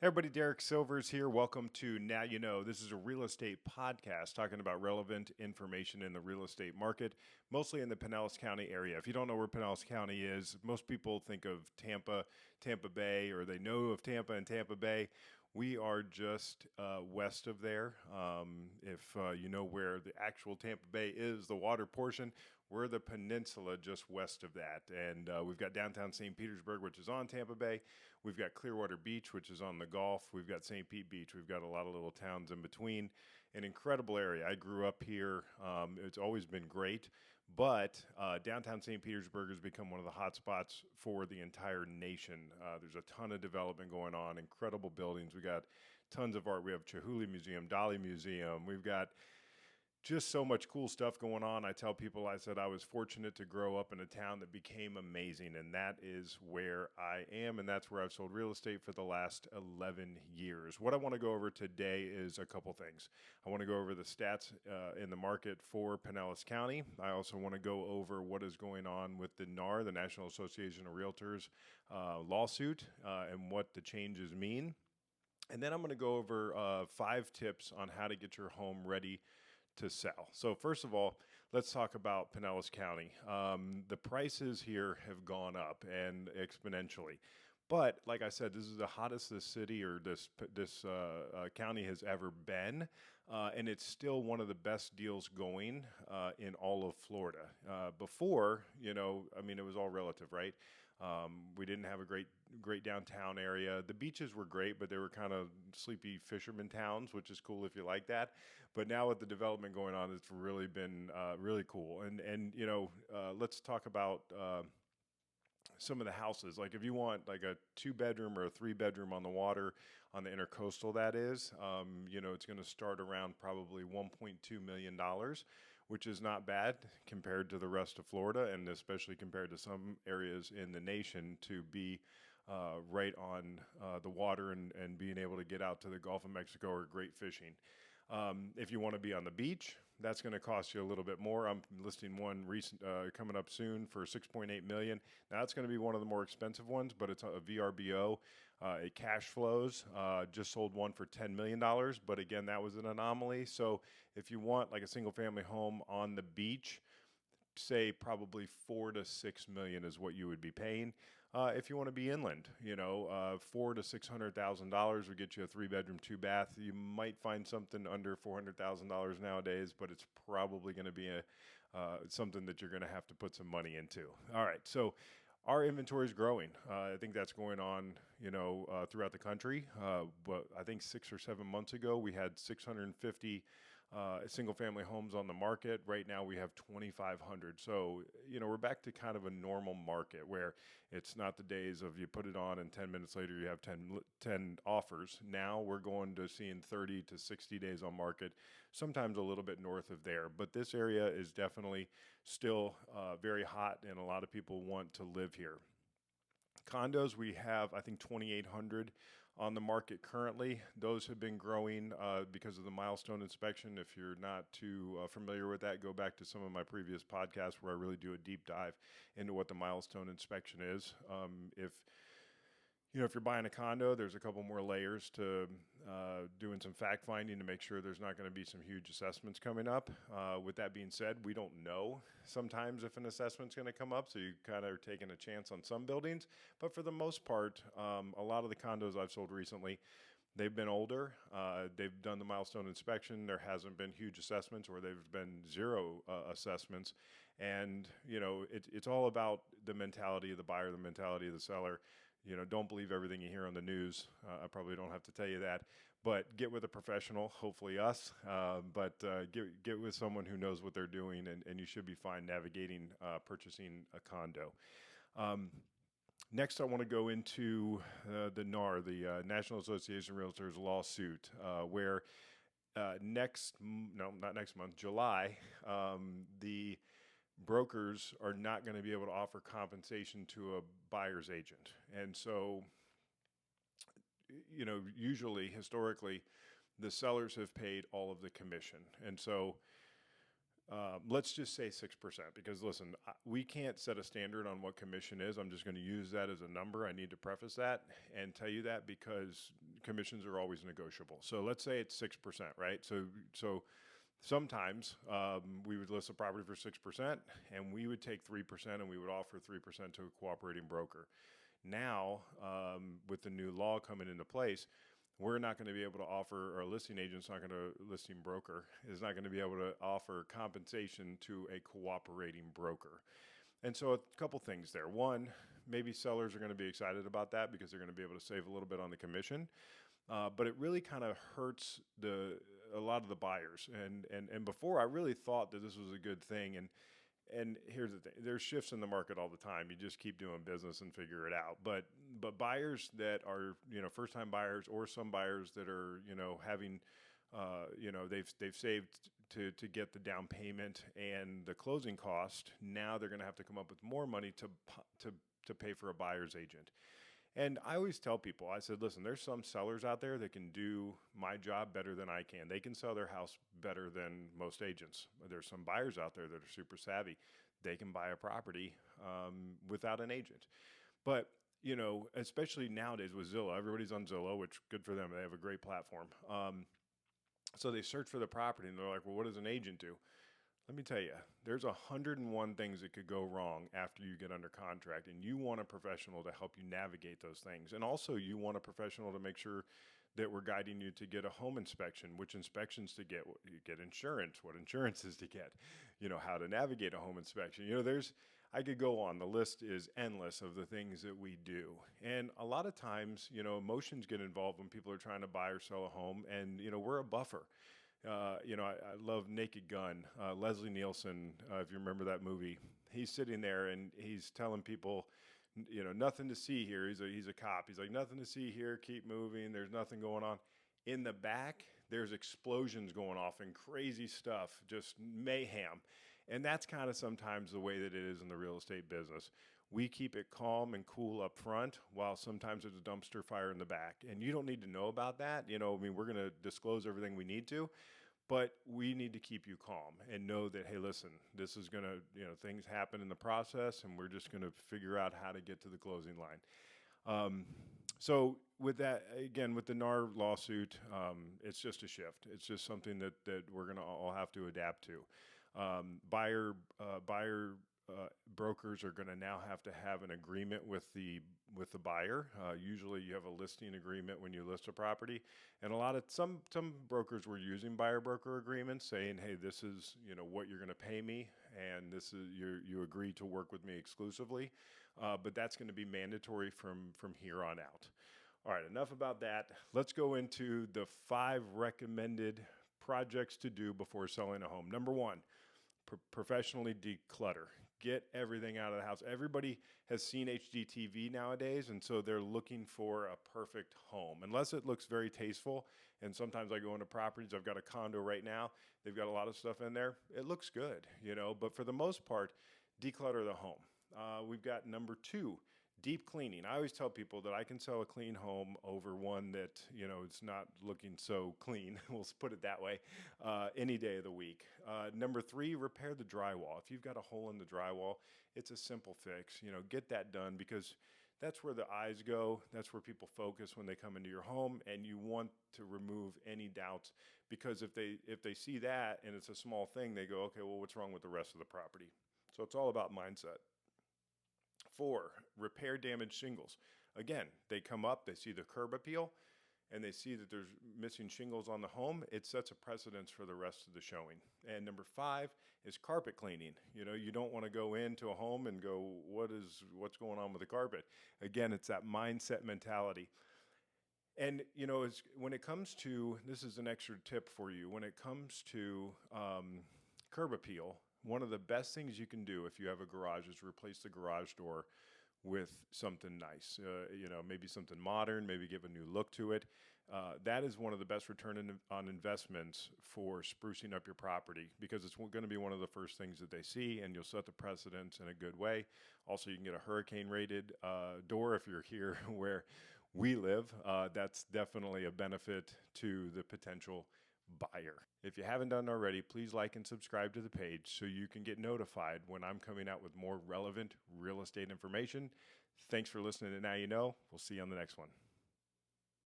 Hey everybody, Derrick Silvers here. Welcome to Now You Know. This is a real estate podcast talking about relevant information in the real estate market, mostly in the Pinellas County area. If you don't know where Pinellas County is, most people think of Tampa, Tampa Bay, or they know of Tampa and Tampa Bay. We are just west of there. If you know where the actual Tampa Bay is, the water portion, we're the peninsula just west of that. And we've got downtown St. Petersburg, which is on Tampa Bay. We've got Clearwater Beach, which is on the Gulf. We've got St. Pete Beach. We've got a lot of little towns in between. An incredible area. I grew up here. It's always been great. But downtown St. Petersburg has become one of the hot spots for the entire nation. There's a ton of development going on, incredible buildings. We got tons of art. We have Chihuly Museum, Dali Museum. We've got just so much cool stuff going on. I tell people, I said I was fortunate to grow up in a town that became amazing, and that is where I am, and that's where I've sold real estate for the last 11 years. What I want to go over today is a couple things. I want to go over the stats in the market for Pinellas County. I also want to go over what is going on with the NAR, the National Association of Realtors lawsuit, and what the changes mean. And then I'm going to go over 5 tips on how to get your home ready to sell. So first of all, let's talk about Pinellas County. The prices here have gone up and exponentially. But like I said, this is the hottest this city or this county has ever been, and it's still one of the best deals going in all of Florida. Before, it was all relative, right? We didn't have a great downtown area. The beaches were great, but they were kind of sleepy fisherman towns, which is cool if you like that. But now with the development going on, it's really been really cool. And let's talk about some of the houses. Like if you want like a 2-bedroom or a 3-bedroom on the water, on the intercoastal, that is, it's going to start around probably $1.2 million, which is not bad compared to the rest of Florida, and especially compared to some areas in the nation to be right on the water and being able to get out to the Gulf of Mexico or great fishing. If you want to be on the beach, that's going to cost you a little bit more. I'm listing one recent coming up soon for $6.8 million. Now that's going to be one of the more expensive ones, but it's a VRBO. It cash flows. Just sold one for $10 million, but again, that was an anomaly. So if you want like a single family home on the beach, say probably $4 to $6 million is what you would be paying. If you want to be inland, $400,000 to $600,000 would get you a 3-bedroom, 2-bath. You might find something under $400,000 nowadays, but it's probably going to be something that you're going to have to put some money into. All right, so our inventory is growing. I think that's going on, throughout the country. But I think 6 or 7 months ago, we had 650 single-family homes on the market. Right now, we have 2,500. So, we're back to kind of a normal market where it's not the days of you put it on and 10 minutes later you have 10 offers. Now we're going to seeing 30 to 60 days on market, sometimes a little bit north of there. But this area is definitely still very hot, and a lot of people want to live here. Condos, we have, I think, 2,800 on the market currently. Those have been growing because of the milestone inspection. If you're not too familiar with that, go back to some of my previous podcasts where I really do a deep dive into what the milestone inspection is. If you're buying a condo, there's a couple more layers to doing some fact finding to make sure there's not going to be some huge assessments coming up. With that being said, we don't know sometimes if an assessment's going to come up, so you kind of are taking a chance on some buildings. But for the most part, a lot of the condos I've sold recently, they've been older. They've done the milestone inspection. There hasn't been huge assessments, or there's been zero assessments. And, it's all about the mentality of the buyer, the mentality of the seller. Don't believe everything you hear on the news. I probably don't have to tell you that, but get with a professional, hopefully us, but get with someone who knows what they're doing, and you should be fine navigating purchasing a condo. Next, I want to go into the NAR, the National Association of Realtors lawsuit, where not next month, July, the brokers are not going to be able to offer compensation to a buyer's agent. And so, usually, historically, the sellers have paid all of the commission. And so let's just say 6%, because listen, we can't set a standard on what commission is. I'm just going to use that as a number. I need to preface that and tell you that because commissions are always negotiable. So let's say it's 6%, right? So sometimes we would list a property for 6%, and we would take 3%, and we would offer 3% to a cooperating broker. Now, with the new law coming into place, we're not going to be able to offer, or a listing agent's not going to, listing broker is not going to be able to offer compensation to a cooperating broker. And so a couple things there. One, maybe sellers are going to be excited about that because they're going to be able to save a little bit on the commission. But it really kind of hurts a lot of the buyers. And before, I really thought that this was a good thing. And here's the thing: there's shifts in the market all the time. You just keep doing business and figure it out. But buyers that are, first-time buyers, or some buyers that are, having, they've saved to get the down payment and the closing cost. Now they're going to have to come up with more money to pay for a buyer's agent. And I always tell people, I said, listen, there's some sellers out there that can do my job better than I can. They can sell their house better than most agents. There's some buyers out there that are super savvy. They can buy a property without an agent. But, especially nowadays with Zillow, everybody's on Zillow, which good for them. They have a great platform. So they search for the property and they're like, well, what does an agent do? Let me tell you, there's 101 things that could go wrong after you get under contract, and you want a professional to help you navigate those things. And also you want a professional to make sure that we're guiding you to get a home inspection, which inspections to get, you get insurance, what insurances to get, how to navigate a home inspection. I could go on. The list is endless of the things that we do. And a lot of times, emotions get involved when people are trying to buy or sell a home, and, we're a buffer. I love Naked Gun. Leslie Nielsen, if you remember that movie, he's sitting there and he's telling people, nothing to see here. He's a cop. He's like, nothing to see here. Keep moving. There's nothing going on. In the back, there's explosions going off and crazy stuff, just mayhem. And that's kind of sometimes the way that it is in the real estate business. We keep it calm and cool up front, while sometimes there's a dumpster fire in the back. And you don't need to know about that. We're going to disclose everything we need to, but we need to keep you calm and know that, hey, listen, this is going to, things happen in the process, and we're just going to figure out how to get to the closing line. So with that, again, with the NAR lawsuit, it's just a shift. It's just something that we're going to all have to adapt to. Buyer brokers are going to now have to have an agreement with the buyer. Usually you have a listing agreement when you list a property, and some brokers were using buyer broker agreements saying, hey, this is what you're going to pay me, and this is you agree to work with me exclusively. But that's going to be mandatory from here on out. All right, enough about that. Let's go into the 5 recommended projects to do before selling a home. Number 1, professionally declutter. Get everything out of the house. Everybody has seen HGTV nowadays, and so they're looking for a perfect home. Unless it looks very tasteful, and sometimes I go into properties, I've got a condo right now, they've got a lot of stuff in there. It looks good, but for the most part, declutter the home. We've got number 2, deep cleaning. I always tell people that I can sell a clean home over one that, it's not looking so clean, we'll put it that way, any day of the week. Number 3, repair the drywall. If you've got a hole in the drywall, it's a simple fix. Get that done, because that's where the eyes go. That's where people focus when they come into your home, and you want to remove any doubts, because if they see that and it's a small thing, they go, okay, well, what's wrong with the rest of the property? So it's all about mindset. 4, repair damaged shingles. Again, they come up, they see the curb appeal, and they see that there's missing shingles on the home. It sets a precedence for the rest of the showing. And number 5 is carpet cleaning. You don't want to go into a home and go, what's going on with the carpet? Again, it's that mindset mentality. And, when it comes to, this is an extra tip for you, when it comes to curb appeal, one of the best things you can do if you have a garage is replace the garage door with something nice. Maybe something modern, maybe give a new look to it. That is one of the best return on investments for sprucing up your property, because it's going to be one of the first things that they see, and you'll set the precedence in a good way. Also, you can get a hurricane-rated door if you're here where we live. That's definitely a benefit to the potential buyer. If you haven't done already, please like and subscribe to the page so you can get notified when I'm coming out with more relevant real estate information. Thanks for listening to Now You Know. We'll see you on the next one.